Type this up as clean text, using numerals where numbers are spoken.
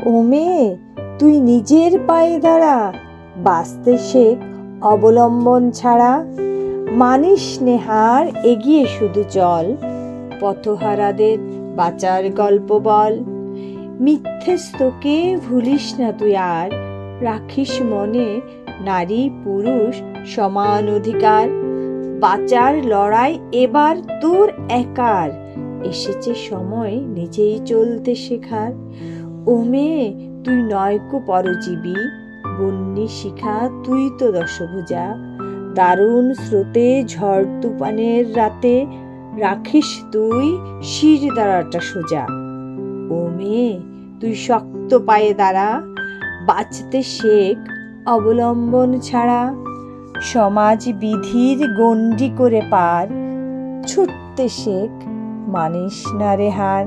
ও মেয়ে, তুই নিজের পায়ে দাঁড়া, বাঁচতে শেখ অবলম্বন ছাড়া। মানিস নেহার এগিয়ে শুধু চল, পথহারাদের বাঁচার গল্প বল। মিথ্যেস্তকে ভুলিস না তুই আর, রাখিস মনে নারী পুরুষ সমান অধিকার। বাঁচার লড়াই এবার তোর একার, এসেছে সময় নিজেই চলতে শেখার। ও মেয়ে, তুই নয়কো পরজীবী, বন্যী শিখা তুই তো দশভুজা। দারুণ স্রোতে ঝড় তুফানের রাতে, রাখিস তুই শির দাঁড়াটা সোজা। ও মেয়ে, তুই শক্ত পায়ে দাঁড়া, বাঁচতে শেখ অবলম্বন ছাড়া। সমাজ বিধির গণ্ডি করে পার, ছুটতে শেখ মানিস না রে হার।